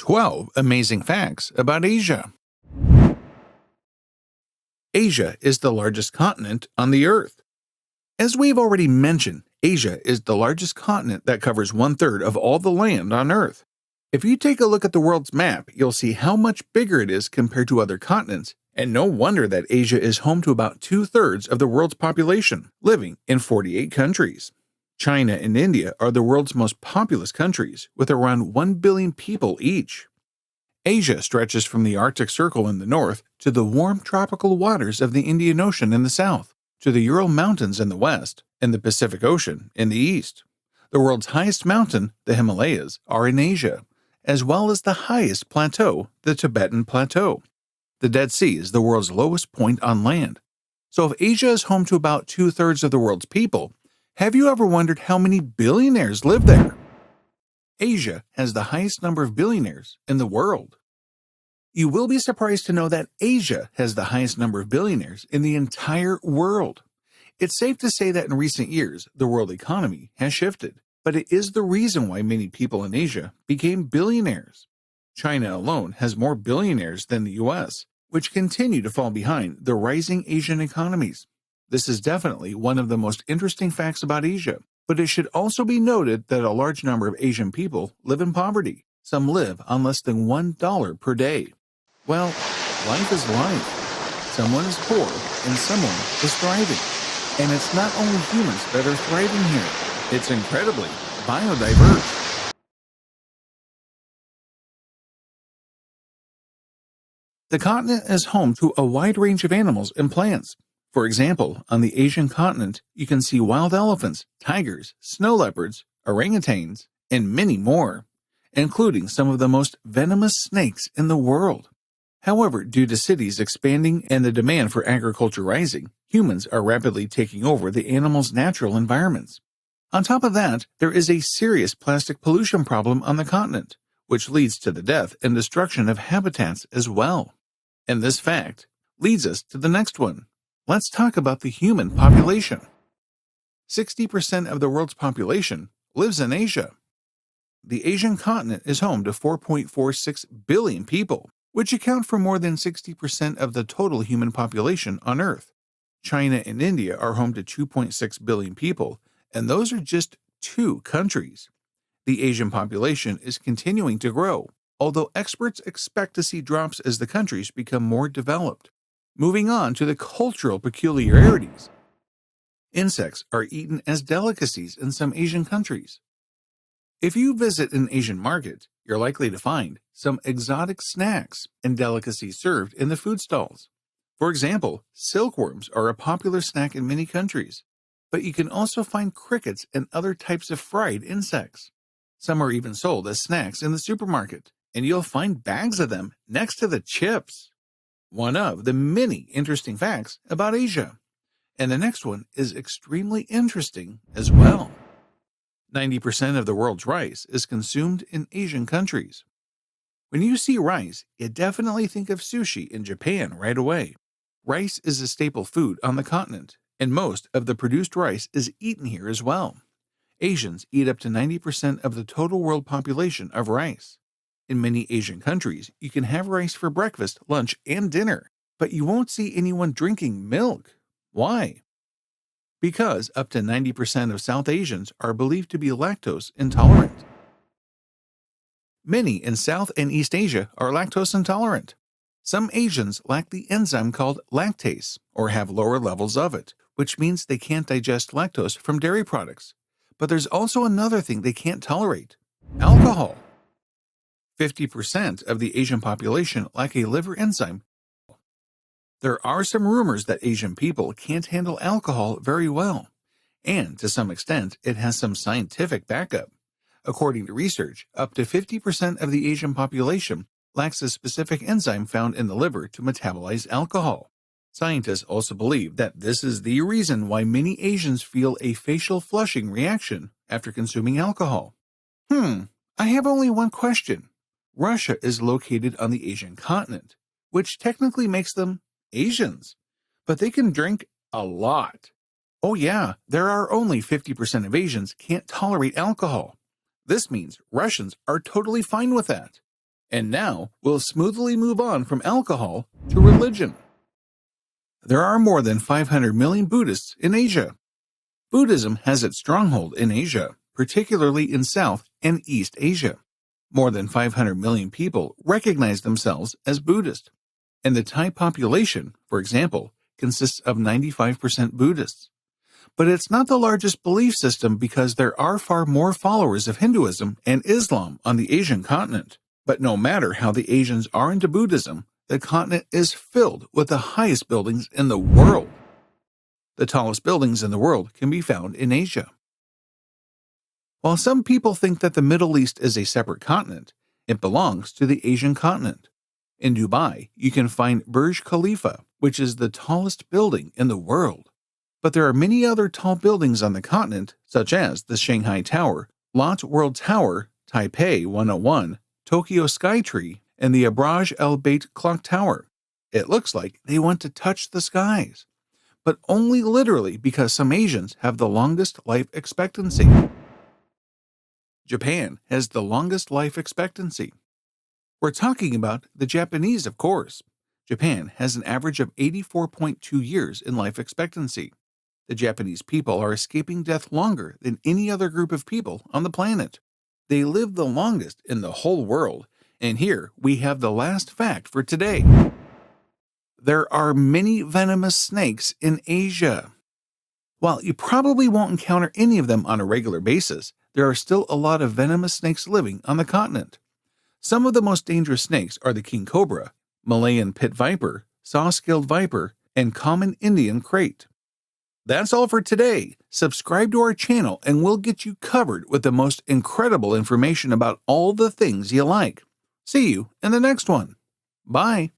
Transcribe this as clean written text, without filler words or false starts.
12 amazing facts about Asia. Asia is the largest continent on the Earth. As we've already mentioned, Asia is the largest continent that covers 1/3 of all the land on Earth. If you take a look at the world's map, you'll see how much bigger it is compared to other continents, and no wonder that Asia is home to about 2/3 of the world's population, living in 48 countries. China and India are the world's most populous countries, with around 1 billion people each. Asia stretches from the Arctic Circle in the north to the warm tropical waters of the Indian Ocean in the south, to the Ural Mountains in the west, and the Pacific Ocean in the east. The world's highest mountain, the Himalayas, are in Asia, as well as the highest plateau, the Tibetan Plateau. The Dead Sea is the world's lowest point on land. So if Asia is home to about 2/3 of the world's people, have you ever wondered how many billionaires live there? Asia has the highest number of billionaires in the world. You will be surprised to know that Asia has the highest number of billionaires in the entire world. It's safe to say that in recent years, the world economy has shifted, but it is the reason why many people in Asia became billionaires. China alone has more billionaires than the US, which continue to fall behind the rising Asian economies. This is definitely one of the most interesting facts about Asia, but it should also be noted that a large number of Asian people live in poverty. Some live on less than $1 per day. Well, life is life. Someone is poor and someone is thriving. And it's not only humans that are thriving here. It's incredibly biodiverse. The continent is home to a wide range of animals and plants. For example, on the Asian continent, you can see wild elephants, tigers, snow leopards, orangutans, and many more, including some of the most venomous snakes in the world. However, due to cities expanding and the demand for agriculture rising, humans are rapidly taking over the animals' natural environments. On top of that, there is a serious plastic pollution problem on the continent, which leads to the death and destruction of habitats as well. And this fact leads us to the next one. Let's talk about the human population. 60% of the world's population lives in Asia. The Asian continent is home to 4.46 billion people, which account for more than 60% of the total human population on Earth. China and India are home to 2.6 billion people, and those are just two countries. The Asian population is continuing to grow, although experts expect to see drops as the countries become more developed. Moving on to the cultural peculiarities. Insects are eaten as delicacies in some Asian countries. If you visit an Asian market, you're likely to find some exotic snacks and delicacies served in the food stalls. For example, silkworms are a popular snack in many countries, but you can also find crickets and other types of fried insects. Some are even sold as snacks in the supermarket, and you'll find bags of them next to the chips. One of the many interesting facts about Asia. And the next one is extremely interesting as well. 90% of the world's rice is consumed in Asian countries. When you see rice, you definitely think of sushi in Japan right away. Rice is a staple food on the continent, and most of the produced rice is eaten here as well. Asians eat up to 90% of the total world population of rice. In many Asian countries, you can have rice for breakfast, lunch, and dinner, but you won't see anyone drinking milk. Why? Because up to 90% of South Asians are believed to be lactose intolerant. Many in South and East Asia are lactose intolerant. Some Asians lack the enzyme called lactase, or have lower levels of it, which means they can't digest lactose from dairy products. But there's also another thing they can't tolerate: alcohol. 50% of the Asian population lack a liver enzyme. There are some rumors that Asian people can't handle alcohol very well, and to some extent, it has some scientific backup. According to research, up to 50% of the Asian population lacks a specific enzyme found in the liver to metabolize alcohol. Scientists also believe that this is the reason why many Asians feel a facial flushing reaction after consuming alcohol. I have only one question. Russia is located on the Asian continent, which technically makes them Asians, but they can drink a lot. Oh yeah, there are only 50% of Asians can't tolerate alcohol. This means Russians are totally fine with that. And now we'll smoothly move on from alcohol to religion. There are more than 500 million Buddhists in Asia. Buddhism has its stronghold in Asia, particularly in South and East Asia. More than 500 million people recognize themselves as Buddhist. And the Thai population, for example, consists of 95% Buddhists. But it's not the largest belief system because there are far more followers of Hinduism and Islam on the Asian continent. But no matter how the Asians are into Buddhism, the continent is filled with the highest buildings in the world. The tallest buildings in the world can be found in Asia. While some people think that the Middle East is a separate continent, it belongs to the Asian continent. In Dubai, you can find Burj Khalifa, which is the tallest building in the world. But there are many other tall buildings on the continent, such as the Shanghai Tower, Lot World Tower, Taipei 101, Tokyo Skytree, and the Abraj El Bait Clock Tower. It looks like they want to touch the skies, but only literally because some Asians have the longest life expectancy. Japan has the longest life expectancy. We're talking about the Japanese, of course. Japan has an average of 84.2 years in life expectancy. The Japanese people are escaping death longer than any other group of people on the planet. They live the longest in the whole world, and here we have the last fact for today. There are many venomous snakes in Asia. While you probably won't encounter any of them on a regular basis, there are still a lot of venomous snakes living on the continent. Some of the most dangerous snakes are the king cobra, Malayan pit viper, saw-scaled viper, and common Indian crate. That's all for today. Subscribe to our channel and we'll get you covered with the most incredible information about all the things you like. See you in the next one. Bye.